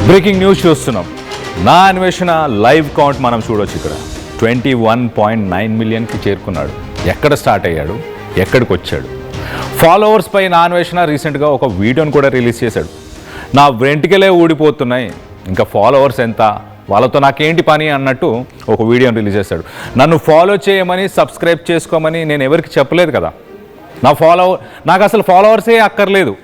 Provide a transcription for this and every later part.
Breaking news చూస్తున్నాం. నా అన్వేషణ లైవ్ కౌంట్ మనం చూడొచ్చు. ఇక్కడ 21.9 మిలియన్కి చేరుకున్నాడు. ఎక్కడ స్టార్ట్ అయ్యాడు, ఎక్కడికి వచ్చాడు? ఫాలోవర్స్ పై నా అన్వేషణ రీసెంట్గా ఒక వీడియోని కూడా రిలీజ్ చేశాడు. నా వెంట్రుకలే ఊడిపోతున్నాయి, ఇంకా ఫాలోవర్స్ ఎంత, వాళ్ళతో నాకేంటి పని అన్నట్టు ఒక వీడియోని రిలీజ్ చేశాడు. నన్ను ఫాలో చేయమని, సబ్స్క్రైబ్ చేసుకోమని నేను ఎవరికి చెప్పలేదు కదా. నాకు అసలు ఫాలోవర్సే అక్కర్లేదు,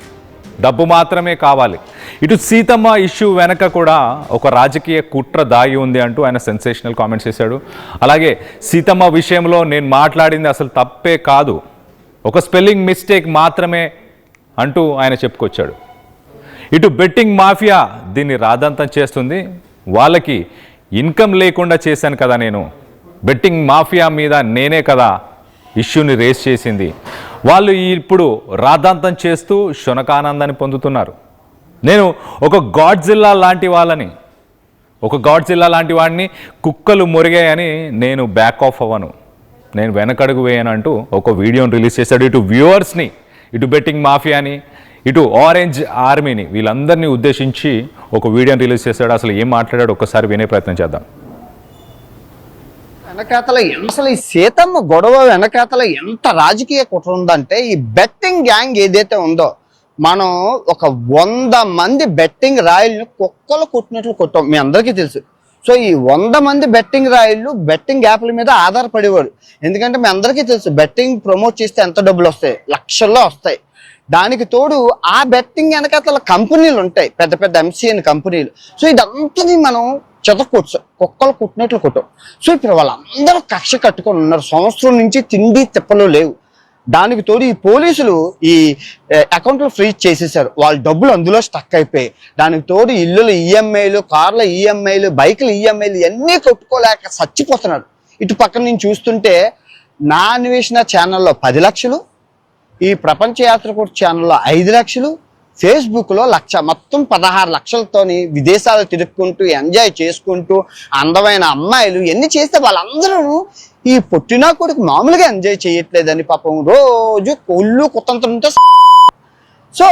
డబ్బు మాత్రమే కావాలి. ఇటు సీతమ్మ ఇష్యూ వెనక కూడా ఒక రాజకీయ కుట్ర దాగి ఉంది అంటూ ఆయన సెన్సేషనల్ కామెంట్స్ చేశాడు. అలాగే సీతమ్మ విషయంలో నేను మాట్లాడింది అసలు తప్పే కాదు, ఒక స్పెల్లింగ్ మిస్టేక్ మాత్రమే అంటూ ఆయన చెప్పుకొచ్చాడు. ఇటు బెట్టింగ్ మాఫియా దీన్ని రాదంతం చేస్తుంది. వాళ్ళకి ఇన్కమ్ లేకుండా చేశాను కదా నేను, బెట్టింగ్ మాఫియా మీద నేనే కదా ఇష్యూని రేస్ చేసింది. వాళ్ళు ఇప్పుడు రాద్ధాంతం చేస్తూ శునకానందాన్ని పొందుతున్నారు. నేను ఒక గాడ్జిల్లా లాంటి వాడిని కుక్కలు మురిగాయని నేను బ్యాక్ ఆఫ్ అవ్వను, నేను వెనకడుగు వేయను అంటూ ఒక వీడియోని రిలీజ్ చేశాడు. ఇటు వ్యూవర్స్ని, ఇటు బెట్టింగ్ మాఫియాని, ఇటు ఆరెంజ్ ఆర్మీని, వీళ్ళందరినీ ఉద్దేశించి ఒక వీడియోని రిలీజ్ చేశాడు. అసలు ఏం మాట్లాడాడు ఒక్కసారి వినే ప్రయత్నం చేద్దాం. వెనకాతల అసలు ఈ సీతమ్మ గొడవ వెనకాతల ఎంత రాజకీయ కుట్ర ఉందంటే, ఈ బెట్టింగ్ గ్యాంగ్ ఏదైతే ఉందో, మనం ఒక 100 మంది బెట్టింగ్ రాయిల్ని కుక్కలు కొట్టినట్లు కొట్టాం, మీ అందరికీ తెలుసు. సో ఈ 100 మంది బెట్టింగ్ రాయిళ్ళు బెట్టింగ్ యాప్ల మీద ఆధారపడేవాడు. ఎందుకంటే మీ అందరికీ తెలుసు, బెట్టింగ్ ప్రమోట్ చేస్తే ఎంత డబ్బులు వస్తాయి, లక్షల్లో వస్తాయి. దానికి తోడు ఆ బెట్టింగ్ వెనకాతల కంపెనీలు ఉంటాయి, పెద్ద పెద్ద ఎంసీఎన్ కంపెనీలు. సో ఇదంతా మనం చెతకొచ్చు, కుక్కలు కుట్టినట్లు కొట్టాం. సో ఇప్పుడు వాళ్ళందరూ కక్ష కట్టుకొని ఉన్నారు. సంవత్సరం నుంచి తిండి తిప్పలు లేవు. దానికి తోడు ఈ పోలీసులు ఈ అకౌంట్లు ఫ్రీజ్ చేసేసారు, వాళ్ళ డబ్బులు అందులో స్టక్ అయిపోయాయి. దానికి తోడు ఇల్లుల ఈఎంఐలు, కార్ల ఈఎంఐలు, బైకుల ఈఎంఐలు ఇవన్నీ కొట్టుకోలేక చచ్చిపోతున్నారు. ఇటు పక్కన నుంచి చూస్తుంటే నా అన్వేషణ ఛానల్లో 10 లక్షలు, ఈ ప్రపంచ యాత్రకూట ఛానల్లో 5 లక్షలు, ఫేస్బుక్లో 1 లక్ష, మొత్తం 16 లక్షలతోని విదేశాలు తిరుక్కుంటూ ఎంజాయ్ చేసుకుంటూ అందమైన అమ్మాయిలు ఎన్ని చేస్తే వాళ్ళందరూ ఈ పుట్టినా కొడుకు మామూలుగా ఎంజాయ్ చేయట్లేదని పాపం రోజు ఒళ్ళు కుతంత్రంతో. సో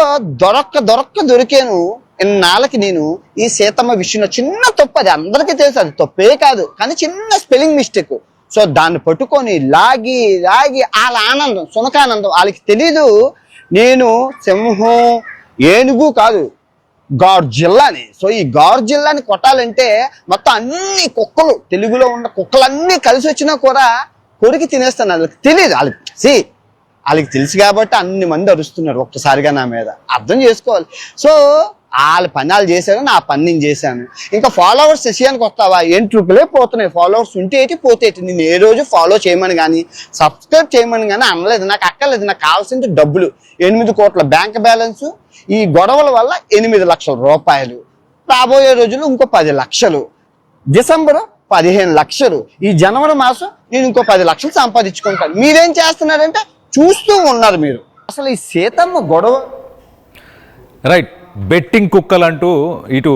దొరికాను. ఇన్నాళ్ళకి నేను ఈ సీతమ్మ విషయంలో చిన్న తప్పు, అది అందరికీ తెలుసు, అది తప్పే కాదు, కానీ చిన్న స్పెల్లింగ్ మిస్టేక్. సో దాన్ని పట్టుకొని లాగి వాళ్ళ ఆనందం, సునకానందం, వాళ్ళకి తెలీదు నేను సింహం ఏనుగు కాదు, గాడ్జిల్లాని. సో ఈ గాడ్జిల్లాని కొట్టాలంటే మొత్తం అన్ని కుక్కలు, తెలుగులో ఉన్న కుక్కలన్నీ కలిసి వచ్చినా కూడా కొరికి తినేస్తాను. వాళ్ళకి తెలియదు, వాళ్ళకి తెలుసు కాబట్టి అన్ని మంది అరుస్తున్నారు ఒక్కసారిగా నా మీద, అర్థం చేసుకోవాలి. సో వాళ్ళ పని వాళ్ళు చేశారు, నా పని నేను చేశాను. ఇంకా ఫాలోవర్స్ విషయానికి వస్తావా, 8 రూపాయలే పోతున్నాయి. ఫాలోవర్స్ ఉంటే ఏంటి, పోతే ఏంటి. నేను ఏ రోజు ఫాలో చేయమని కానీ సబ్స్క్రైబ్ చేయమని కానీ అనలేదు, నాకు అక్కర్లేదు. నాకు కావాల్సింది డబ్బులు. 8 కోట్ల బ్యాంక్ బ్యాలెన్స్, ఈ గొడవల వల్ల 8 లక్షల రూపాయలు, రాబోయే రోజుల్లో ఇంకో 10 లక్షలు, డిసెంబర్ 15 లక్షలు, ఈ జనవరి మాసం నేను ఇంకో 10 లక్షలు సంపాదించుకుంటాను. మీరేం చేస్తున్నారంటే చూస్తూ ఉన్నారు మీరు. అసలు ఈ సీతమ్మ గొడవ రైట్. బెట్టింగ్ కుక్కలు అంటూ ఇటు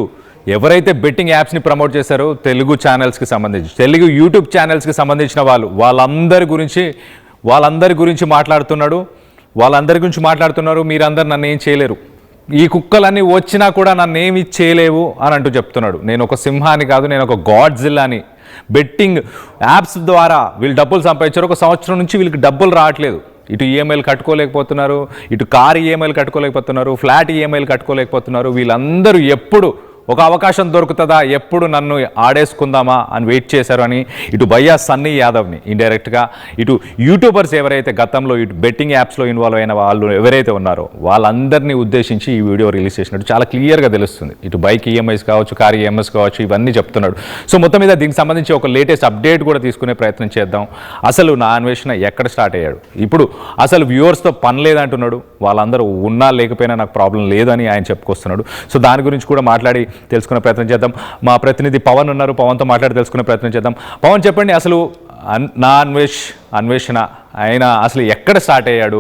ఎవరైతే బెట్టింగ్ యాప్స్ని ప్రమోట్ చేశారో తెలుగు ఛానల్స్కి సంబంధించి, తెలుగు యూట్యూబ్ ఛానల్స్కి సంబంధించిన వాళ్ళందరి గురించి మాట్లాడుతున్నారు. మీరందరూ నన్ను ఏం చేయలేరు, ఈ కుక్కలన్నీ వచ్చినా కూడా నన్ను ఏమి చేయలేవు అని అంటూ చెప్తున్నాడు. నేను ఒక సింహాన్ని కాదు, నేను ఒక గాడ్జిల్లాని. బెట్టింగ్ యాప్స్ ద్వారా వీళ్ళు డబ్బులు సంపాదించారు. ఒక సంవత్సరం నుంచి వీళ్ళకి డబ్బులు రావట్లేదు. ఇటు ఈఎంఐలు కట్టుకోలేకపోతున్నారు, ఇటు కారు ఈఎంఐలు కట్టుకోలేకపోతున్నారు, ఫ్లాట్ ఈఎంఐలు కట్టుకోలేకపోతున్నారు. వీళ్ళందరూ ఎప్పుడు ఒక అవకాశం దొరుకుతుందా, ఎప్పుడు నన్ను ఆడేసుకుందామా అని వెయిట్ చేశారు అని ఇటు భయ్యా సన్నీ యాదవ్ని ఇండైరెక్ట్గా, ఇటు యూట్యూబర్స్ ఎవరైతే గతంలో ఇటు బెట్టింగ్ యాప్స్లో ఇన్వాల్వ్ అయిన వాళ్ళు ఎవరైతే ఉన్నారో వాళ్ళందరినీ ఉద్దేశించి ఈ వీడియో రిలీజ్ చేసినట్టు చాలా క్లియర్గా తెలుస్తుంది. ఇటు బైక్ ఈఎంఐస్ కావచ్చు, కార్ ఈఎంఐస్ కావచ్చు, ఇవన్నీ చెప్తున్నాడు. సో మొత్తం మీద దీనికి సంబంధించి ఒక లేటెస్ట్ అప్డేట్ కూడా తీసుకునే ప్రయత్నం చేద్దాం. అసలు నా అన్వేషణ ఎక్కడ స్టార్ట్ అయ్యాడు, ఇప్పుడు అసలు వ్యూవర్స్తో పని లేదంటున్నాడు, వాళ్ళందరూ ఉన్నా లేకపోయినా నాకు ప్రాబ్లం లేదని ఆయన చెప్పుకొస్తున్నాడు. సో దాని గురించి కూడా మాట్లాడి తెలుసుకునే ప్రయత్నం చేద్దాం. మా ప్రతినిధి పవన్ ఉన్నారు, పవన్తో మాట్లాడి తెలుసుకునే ప్రయత్నం చేద్దాం. పవన్, చెప్పండి, అసలు నా అన్వేషణ ఆయన అసలు ఎక్కడ స్టార్ట్ అయ్యాడు?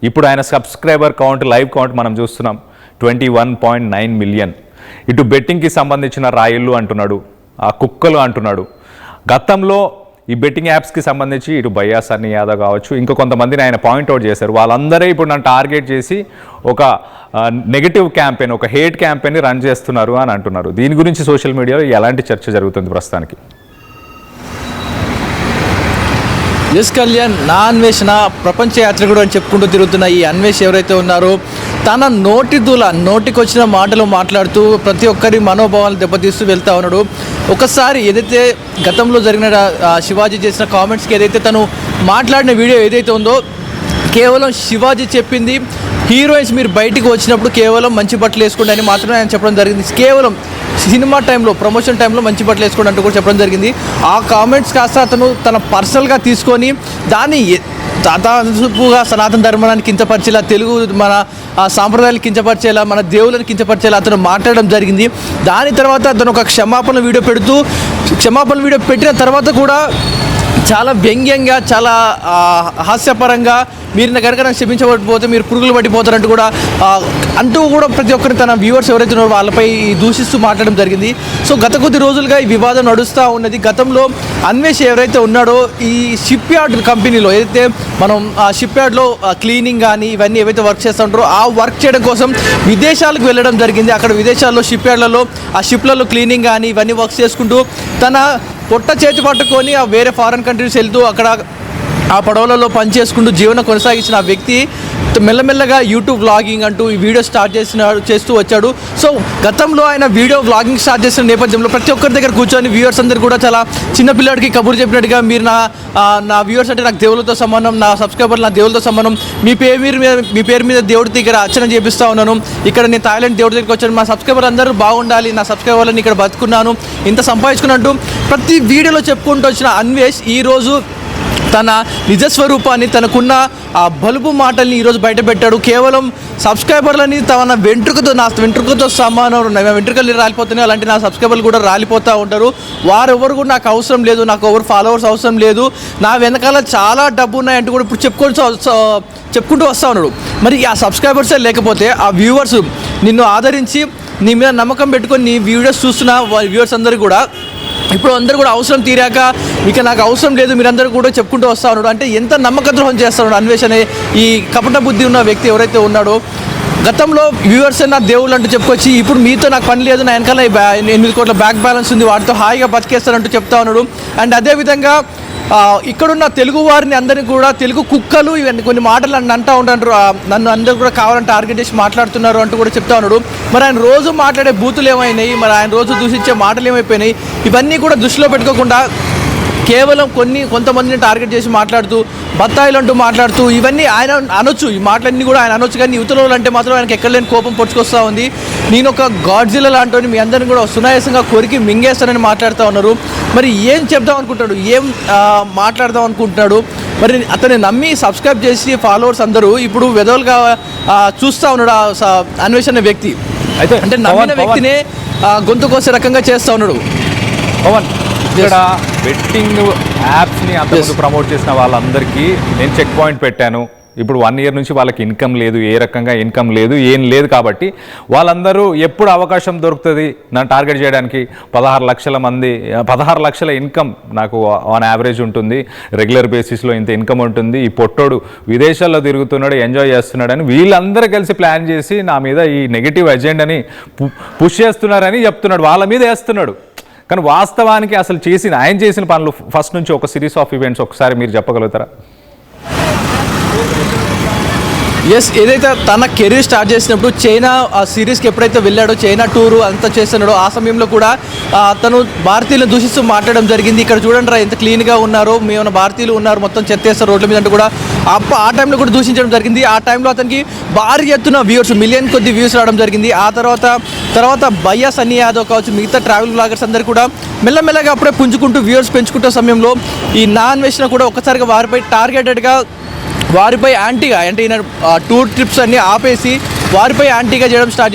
ఇప్పుడు ఆయన సబ్స్క్రైబర్ కౌంట్, లైవ్ కౌంట్ మనం చూస్తున్నాం 21.9 మిలియన్. ఇటు బెట్టింగ్కి సంబంధించిన రాయిళ్ళు అంటున్నాడు, ఆ కుక్కలు అంటున్నాడు. గతంలో ఈ బెట్టింగ్ యాప్స్కి సంబంధించి ఇటు బయ్యా సన్నీ యాదవ్ కావచ్చు, ఇంకా కొంతమందిని ఆయన పాయింట్అవుట్ చేశారు. వాళ్ళందరే ఇప్పుడు నన్ను టార్గెట్ చేసి ఒక నెగటివ్ క్యాంపెయిన్, ఒక హేట్ క్యాంపెయిన్ని రన్ చేస్తున్నారు అని అంటున్నారు. దీని గురించి సోషల్ మీడియాలో ఎలాంటి చర్చ జరుగుతుంది ప్రస్తుతానికి? ఎస్ కళ్యాణ్, నా అన్వేషణ ప్రపంచ యాత్రికుడు అని చెప్పుకుంటూ తిరుగుతున్న ఈ అన్వేష్ ఎవరైతే ఉన్నారో తన నోటికి వచ్చిన మాటలు మాట్లాడుతూ ప్రతి ఒక్కరి మనోభావాలు దెబ్బతీస్తూ వెళ్తా ఉన్నాడు. ఒకసారి ఏదైతే గతంలో జరిగిన శివాజీ చేసిన కామెంట్స్కి ఏదైతే తను మాట్లాడిన వీడియో ఏదైతే ఉందో, కేవలం శివాజీ చెప్పింది హీరోయిన్స్ మీరు బయటికి వచ్చినప్పుడు కేవలం మంచి బట్టలు వేసుకోండి అని మాత్రమే ఆయన చెప్పడం జరిగింది. కేవలం సినిమా టైంలో, ప్రమోషన్ టైంలో మంచి బట్టలు వేసుకోండి అంటూ కూడా చెప్పడం జరిగింది. ఆ కామెంట్స్ కాస్త అతను తన పర్సనల్గా తీసుకొని దాన్ని దాదాపుగా సనాతన ధర్మాన్ని కించపరిచేలా, తెలుగు మన సాంప్రదాయాలు కించపరిచేలా, మన దేవులను కించపరిచేలా అతను మాట్లాడడం జరిగింది. దాని తర్వాత అతను ఒక క్షమాపణ వీడియో పెట్టిన తర్వాత కూడా చాలా వ్యంగ్యంగా, చాలా హాస్యపరంగా మీరు కనుక నాకు క్షమించబడిపోతే మీరు పురుగులు పట్టిపోతారంటూ కూడా అంటూ కూడా ప్రతి ఒక్కరు తన వ్యూవర్స్ ఎవరైతే ఉన్నారో వాళ్ళపై దూషిస్తూ మాట్లాడడం జరిగింది. సో గత కొద్ది రోజులుగా ఈ వివాదం నడుస్తూ ఉన్నది. గతంలో అన్వేష్ ఎవరైతే ఉన్నాడో ఈ షిప్ యార్డ్ కంపెనీలో ఏదైతే మనం షిప్ యార్డ్లో క్లీనింగ్ కానీ ఇవన్నీ ఏవైతే వర్క్ చేస్తూ ఉంటారో ఆ వర్క్ చేయడం కోసం విదేశాలకు వెళ్ళడం జరిగింది. అక్కడ విదేశాల్లో షిప్ యార్డ్లలో ఆ షిప్లలో క్లీనింగ్ కానీ ఇవన్నీ వర్క్ చేసుకుంటూ తన పొట్ట చేతి పట్టుకొని ఆ వేరే ఫారెన్ కంట్రీస్ వెళ్తూ అక్కడ ఆ పడవలలో పనిచేసుకుంటూ జీవనం కొనసాగించిన ఆ వ్యక్తి మెల్లమెల్లగా యూట్యూబ్ వ్లాగింగ్ అంటూ ఈ వీడియో చేస్తూ వచ్చాడు. సో గతంలో ఆయన వీడియో వ్లాగింగ్ స్టార్ట్ చేసిన నేపథ్యంలో ప్రతి ఒక్కరి దగ్గర కూర్చొని వ్యూవర్స్ అందరూ కూడా చాలా చిన్నపిల్లాడికి కబుర్లు చెప్పినట్టుగా మీరు నా వ్యూవర్స్ అంటే నాకు దేవులతో సంబంధం, నా సబ్స్క్రైబర్లు నా దేవులతో సంబంధం, మీ పేరు మీద దేవుడి దగ్గర అర్చన చేపిస్తూ ఉన్నాను, ఇక్కడ నేను థాయిలాండ్ దేవుడి దగ్గరికి వచ్చాను, మా సబ్స్క్రైబర్ అందరూ బాగుండాలి, నా సబ్స్క్రైబర్లను ఇక్కడ బతుకున్నాను, ఇంత సంపాదించుకున్నట్టు ప్రతి వీడియోలో చెప్పుకుంటూ వచ్చిన అన్వేష్ ఈరోజు తన నిజస్వరూపాన్ని, తనకున్న ఆ బలుపు మాటల్ని ఈరోజు బయటపెట్టాడు. కేవలం సబ్స్క్రైబర్లని తన నా వెంట్రుకతో సమానం, నా వెంట్రుకలు రాలిపోతున్నాయి, అలాంటి నా సబ్స్క్రైబర్లు కూడా రాలిపోతూ ఉంటారు, వారెవరు కూడా నాకు అవసరం లేదు, నాకు ఎవరు ఫాలోవర్స్ అవసరం లేదు, నా వెనకాల చాలా డబ్బు ఉన్నాయంటూ కూడా ఇప్పుడు చెప్పుకుంటూ వస్తూ ఉన్నాడు. మరి ఆ సబ్స్క్రైబర్సే లేకపోతే ఆ వ్యూవర్స్ నిన్ను ఆదరించి నీ మీద నమ్మకం పెట్టుకొని నీ వీడియోస్ చూస్తున్న వ్యూవర్స్ అందరూ కూడా ఇప్పుడు అందరూ కూడా అవసరం తీరాక ఇక నాకు అవసరం లేదు మీరందరూ కూడా చెప్పుకుంటూ వస్తూ ఉన్నాడు. అంటే ఎంత నమ్మక ద్రోహం చేస్తున్నాడు అన్వేష్ అనే ఈ కపట బుద్ధి ఉన్న వ్యక్తి ఎవరైతే ఉన్నాడో. గతంలో వ్యూవర్స్ నా దేవుళ్ళు అంటూ చెప్పుకొచ్చి ఇప్పుడు మీతో నాకు పని లేదు, నా వెనకాల 8 కోట్ల బ్యాంక్ బ్యాలెన్స్ ఉంది, వాటితో హాయిగా బతికేస్తానంటూ చెప్తా ఉన్నాడు. అండ్ అదేవిధంగా ఇక్కడున్న తెలుగు వారిని అందరినీ కూడా తెలుగు కుక్కలు ఇవన్నీ కొన్ని మాటలు నన్ను అంటూ ఉంటారు, నన్ను అందరూ కూడా కావాలని టార్గెట్ చేసి మాట్లాడుతున్నారు అంటూ కూడా చెప్తా ఉన్నాడు. మరి ఆయన రోజు మాట్లాడే బూతులు ఏమైనాయి, మరి ఆయన రోజు దూషించే మాటలు ఏమైపోయినాయి, ఇవన్నీ కూడా దృష్టిలో పెట్టుకోకుండా కేవలం కొంతమందిని టార్గెట్ చేసి మాట్లాడుతూ బత్తాయిలు అంటూ మాట్లాడుతూ ఇవన్నీ ఆయన అనొచ్చు, ఈ మాటలన్నీ కూడా ఆయన అనొచ్చు, కానీ యువతలో అంటే మాత్రం ఆయనకి ఎక్కడ లేని కోపం పొడుచుకొస్తూ ఉంది. నేను ఒక గాడ్జిల్లా లాంటి మీ అందరిని కూడా సునాయాసంగా కొరికి మింగేస్తానని మాట్లాడుతూ ఉన్నారు. మరి ఏం చెప్దాం అనుకుంటాడు, ఏం మాట్లాడదాం అనుకుంటున్నాడు? మరి అతన్ని నమ్మి సబ్స్క్రైబ్ చేసి ఫాలోవర్స్ అందరూ ఇప్పుడు వెదవులుగా చూస్తూ ఉన్నాడు అన్వేషణ వ్యక్తి. అయితే అంటే నమ్మిన వ్యక్తినే గొంతు కోసే రకంగా చేస్తూ ఉన్నాడు. పవన్, ఇక్కడ బెట్టింగ్ యాప్స్ని అంతకుముందు ప్రమోట్ చేసిన వాళ్ళందరికీ నేను చెక్ పాయింట్ పెట్టాను. ఇప్పుడు 1 year నుంచి వాళ్ళకి ఇన్కమ్ లేదు, ఏ రకంగా ఇన్కమ్ లేదు, ఏం లేదు. కాబట్టి వాళ్ళందరూ ఎప్పుడు అవకాశం దొరుకుతుంది నన్ను టార్గెట్ చేయడానికి, 16 లక్షల ఇన్కమ్ నాకు ఆన్ యావరేజ్ ఉంటుంది, రెగ్యులర్ బేసిస్లో ఇంత ఇన్కమ్ ఉంటుంది, ఈ పొట్టోడు విదేశాల్లో తిరుగుతున్నాడు, ఎంజాయ్ చేస్తున్నాడని వీళ్ళందరూ కలిసి ప్లాన్ చేసి నా మీద ఈ నెగిటివ్ ఎజెండాని పుష్ చేస్తున్నారని చెప్తున్నాడు, వాళ్ళ మీద వేస్తున్నాడు. కానీ వాస్తవానికి అసలు ఆయన చేసిన పనులు ఫస్ట్ నుంచి ఒక సిరీస్ ఆఫ్ ఈవెంట్స్ ఒకసారి మీరు చెప్పగలుగుతారా? ఎస్, ఏదైతే తన కెరీర్ స్టార్ట్ చేసినప్పుడు చైనా ఆ సిరీస్కి ఎప్పుడైతే వెళ్ళాడో, చైనా టూరు అంతా చేస్తున్నాడో ఆ సమయంలో కూడా తను భారతీయులను దూషిస్తూ మాట్లాడడం జరిగింది. ఇక్కడ చూడండి రా ఎంత క్లీన్గా ఉన్నారో, మేము భారతీయులు ఉన్నారు మొత్తం చెత్తేస్తారు రోడ్ల మీద అంటూ కూడా ఆ టైంలో కూడా దూషించడం జరిగింది. ఆ టైంలో అతనికి భారీ ఎత్తున వ్యూవర్స్, మిలియన్ కొద్ది వ్యూస్ రావడం జరిగింది. ఆ తర్వాత బయ్యా సన్నీ యాదవ్ కావచ్చు, మిగతా ట్రావెల్ బ్లాగర్స్ అందరూ కూడా మెల్లమెల్లగా అప్పుడే పుంజుకుంటూ వ్యూవర్స్ పెంచుకుంటున్న సమయంలో ఈ నా అన్వేషణ కూడా ఒక్కసారిగా వారిపై టార్గెటెడ్గా, వారిపై యాంటీగా, అంటే ఈయన టూర్ ట్రిప్స్ అన్నీ ఆపేసి వారిపై యాంటీగా స్టార్ట్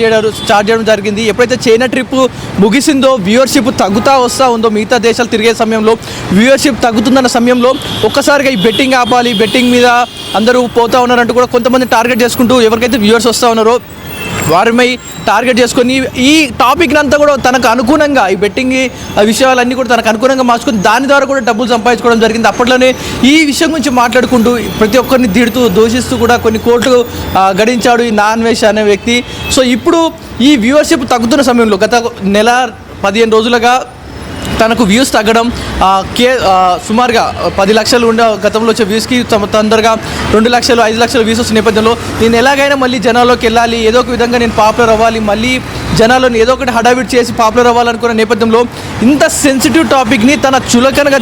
చేయడం జరిగింది. ఎప్పుడైతే చైనా ట్రిప్ ముగిసిందో వ్యూవర్షిప్ తగ్గుతూ వస్తూ ఉందో, మిగతా దేశాలు తిరిగే సమయంలో వ్యూవర్షిప్ తగ్గుతుందన్న సమయంలో ఒక్కసారిగా ఈ బెట్టింగ్ ఆపాలి, బెట్టింగ్ మీద అందరూ పోతూ ఉన్నారంటూ కూడా కొంతమంది టార్గెట్ చేసుకుంటూ ఎవరికైతే వ్యూవర్స్ వస్తూ ఉన్నారో వారిపై టార్గెట్ చేసుకొని ఈ టాపిక్ని అంతా కూడా తనకు అనుగుణంగా ఈ బెట్టింగ్ విషయాలన్నీ కూడా తనకు అనుగుణంగా మార్చుకొని దాని ద్వారా కూడా డబ్బులు సంపాదించుకోవడం జరిగింది. అప్పట్లోనే ఈ విషయం గురించి మాట్లాడుకుంటూ ప్రతి ఒక్కరిని దూషిస్తూ కూడా కొన్ని కోట్లు గడించాడు ఈ నాన్వేష్ అనే వ్యక్తి. సో ఇప్పుడు ఈ వ్యూవర్షిప్ తగ్గుతున్న సమయంలో గత నెల 15 రోజులుగా తనకు వ్యూస్ తగ్గడం సుమారుగా 10 లక్షలు ఉండే గతంలో వచ్చే వ్యూస్కి తొందరగా 2 లక్షలు 5 లక్షలు వ్యూస్ వచ్చిన నేపథ్యంలో నేను ఎలాగైనా మళ్ళీ జనాల్లోకి వెళ్ళాలి, ఏదో ఒక విధంగా నేను పాపులర్ అవ్వాలి, మళ్ళీ జనాలను ఏదో ఒకటి హడావిడి చేసి పాపులర్ అవ్వాలనుకున్న నేపథ్యంలో ఇంత సెన్సిటివ్ టాపిక్ని తన చులకనగా